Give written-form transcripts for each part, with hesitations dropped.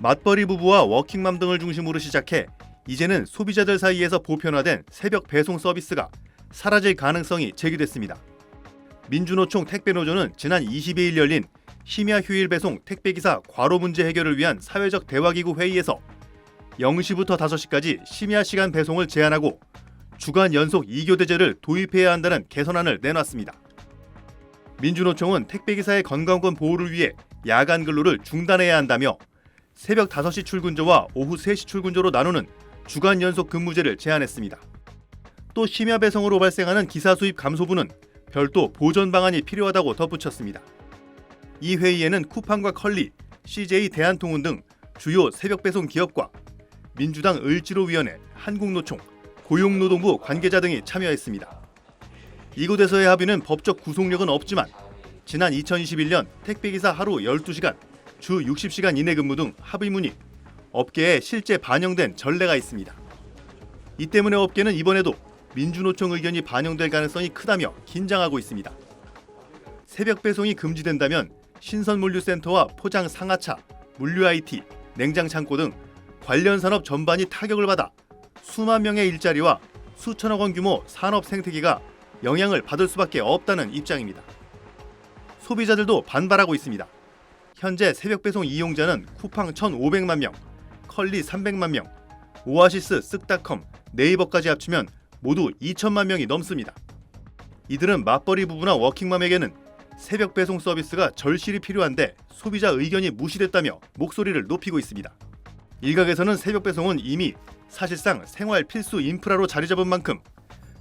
맞벌이 부부와 워킹맘 등을 중심으로 시작해 이제는 소비자들 사이에서 보편화된 새벽 배송 서비스가 사라질 가능성이 제기됐습니다. 민주노총 택배노조는 지난 22일 열린 심야 휴일 배송 택배기사 과로 문제 해결을 위한 사회적 대화기구 회의에서 0시부터 5시까지 심야 시간 배송을 제한하고 주간 연속 2교대제를 도입해야 한다는 개선안을 내놨습니다. 민주노총은 택배기사의 건강권 보호를 위해 야간 근로를 중단해야 한다며 새벽 5시 출근조와 오후 3시 출근조로 나누는 주간 연속 근무제를 제안했습니다. 또 심야 배송으로 발생하는 기사 수입 감소분은 별도 보전 방안이 필요하다고 덧붙였습니다. 이 회의에는 쿠팡과 컬리, CJ 대한통운 등 주요 새벽 배송 기업과 민주당 을지로위원회, 한국노총, 고용노동부 관계자 등이 참여했습니다. 이곳에서의 합의는 법적 구속력은 없지만 지난 2021년 택배기사 하루 12시간, 주 60시간 이내 근무 등 합의문이 업계에 실제 반영된 전례가 있습니다. 이 때문에 업계는 이번에도 민주노총 의견이 반영될 가능성이 크다며 긴장하고 있습니다. 새벽 배송이 금지된다면 신선물류센터와 포장 상하차, 물류 IT, 냉장 창고 등 관련 산업 전반이 타격을 받아 수만 명의 일자리와 수천억 원 규모 산업 생태계가 영향을 받을 수밖에 없다는 입장입니다. 소비자들도 반발하고 있습니다. 현재 새벽 배송 이용자는 쿠팡 1,500만 명, 컬리 300만 명, 오아시스, 쓱닷컴, 네이버까지 합치면 모두 2천만 명이 넘습니다. 이들은 맞벌이 부부나 워킹맘에게는 새벽 배송 서비스가 절실히 필요한데 소비자 의견이 무시됐다며 목소리를 높이고 있습니다. 일각에서는 새벽 배송은 이미 사실상 생활 필수 인프라로 자리 잡은 만큼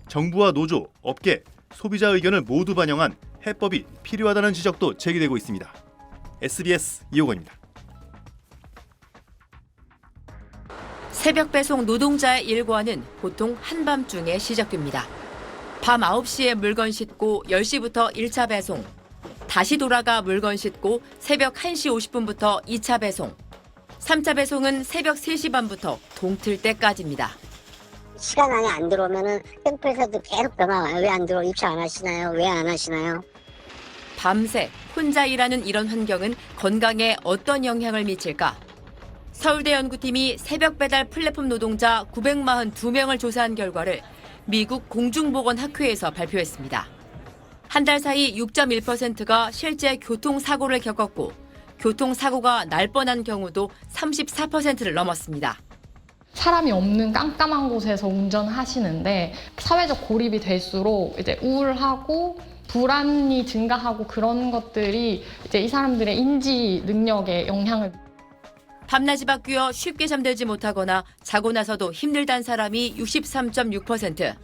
정부와 노조, 업계, 소비자 의견을 모두 반영한 해법이 필요하다는 지적도 제기되고 있습니다. SBS 이호건입니다. 새벽 배송 노동자의 일과는 보통 한밤중에 시작됩니다. 밤 9시에 물건 싣고 10시부터 1차 배송, 다시 돌아가 물건 싣고 새벽 1시 50분부터 2차 배송, 3차 배송은 새벽 3시 반부터 동틀 때까지입니다. 시간 안에 안 들어오면은 땡플에서도 계속 전화 와요. 왜 안 들어? 입사 안 하시나요? 왜 안 하시나요? 밤새 혼자 일하는 이런 환경은 건강에 어떤 영향을 미칠까? 서울대 연구팀이 새벽 배달 플랫폼 노동자 942명을 조사한 결과를 미국 공중보건학회에서 발표했습니다. 한 달 사이 6.1%가 실제 교통사고를 겪었고 교통사고가 날 뻔한 경우도 34%를 넘었습니다. 사람이 없는 깜깜한 곳에서 운전하시는데 사회적 고립이 될수록 이제 우울하고 불안이 증가하고 그런 것들이 이제 이 사람들의 인지 능력에 영향을. 밤낮이 바뀌어 쉽게 잠들지 못하거나 자고 나서도 힘들다는 사람이 63.6%,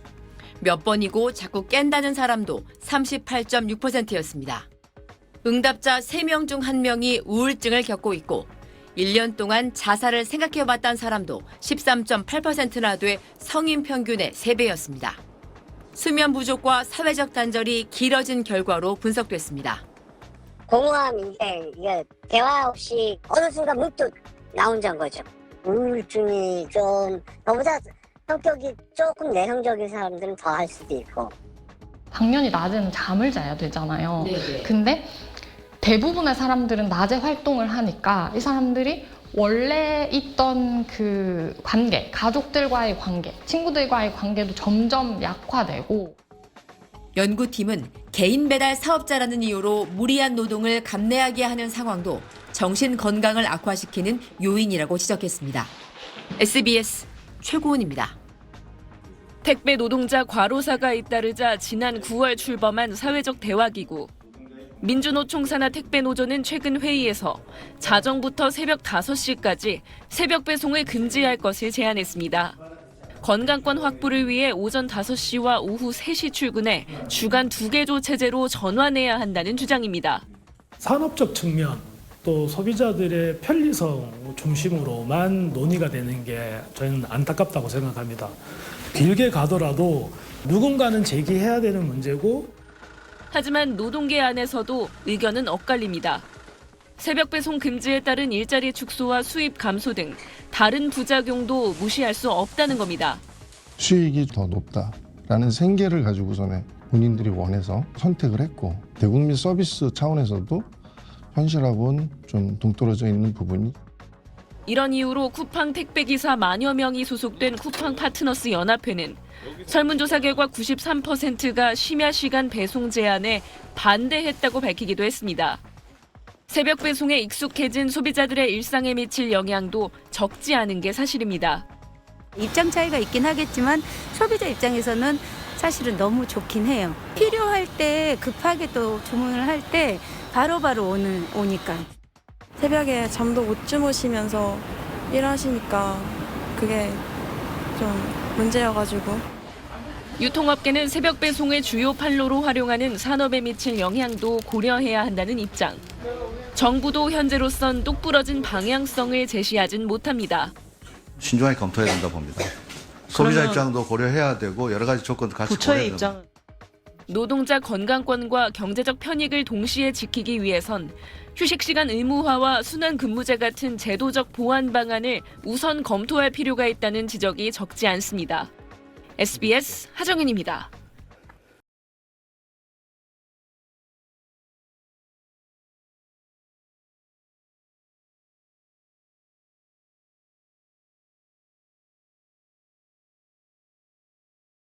몇 번이고 자꾸 깬다는 사람도 38.6%였습니다. 응답자 3명 중 1명이 우울증을 겪고 있고 1년 동안 자살을 생각해봤다는 사람도 13.8%나 돼 성인 평균의 3배였습니다. 수면 부족과 사회적 단절이 길어진 결과로 분석됐습니다. 공허함인데 이게 대화 없이 어느 순간 문득 나 혼자인 거죠. 우울증이 좀 너보다 성격이 조금 내성적인 사람들은 더 할 수도 있고. 당연히 낮에는 잠을 자야 되잖아요. 네네. 근데 대부분의 사람들은 낮에 활동을 하니까 이 사람들이 원래 있던 그 관계, 가족들과의 관계, 친구들과의 관계도 점점 약화되고. 연구팀은 개인 배달 사업자라는 이유로 무리한 노동을 감내하게 하는 상황도 정신 건강을 악화시키는 요인이라고 지적했습니다. SBS 최고은입니다. 택배 노동자 과로사가 잇따르자 지난 9월 출범한 사회적 대화기구. 민주노총 산하 택배노조는 최근 회의에서 자정부터 새벽 5시까지 새벽 배송을 금지할 것을 제안했습니다. 건강권 확보를 위해 오전 5시와 오후 3시 출근해 주간 2개조 체제로 전환해야 한다는 주장입니다. 산업적 측면 또 소비자들의 편리성 중심으로만 논의가 되는 게 저희는 안타깝다고 생각합니다. 길게 가더라도 누군가는 제기해야 되는 문제고. 하지만 노동계 안에서도 의견은 엇갈립니다. 새벽 배송 금지에 따른 일자리 축소와 수입 감소 등 다른 부작용도 무시할 수 없다는 겁니다. 수익이 더 높다라는 생계를 가지고서는 본인들이 원해서 선택을 했고 대국민 서비스 차원에서도 현실하고는 좀 동떨어져 있는 부분이. 이런 이유로 쿠팡 택배기사 만여 명이 소속된 쿠팡 파트너스 연합회는 설문조사 결과 93%가 심야 시간 배송 제한에 반대했다고 밝히기도 했습니다. 새벽 배송에 익숙해진 소비자들의 일상에 미칠 영향도 적지 않은 게 사실입니다. 입장 차이가 있긴 하겠지만 소비자 입장에서는 사실은 너무 좋긴 해요. 필요할 때 급하게 또 주문을 할 때 바로바로 오니까. 새벽에 잠도 못 주무시면서 일하시니까 그게 좀 문제여가지고. 유통업계는 새벽 배송을 주요 판로로 활용하는 산업에 미칠 영향도 고려해야 한다는 입장. 정부도 현재로선 똑부러진 방향성을 제시하진 못합니다. 신중하게 검토해야 된다고 봅니다. 소비자 입장도 고려해야 되고 여러 가지 조건도 같이 고려해야 됩니다. 노동자 건강권과 경제적 편익을 동시에 지키기 위해선 휴식시간 의무화와 순환근무제 같은 제도적 보완 방안을 우선 검토할 필요가 있다는 지적이 적지 않습니다. SBS 하정은입니다.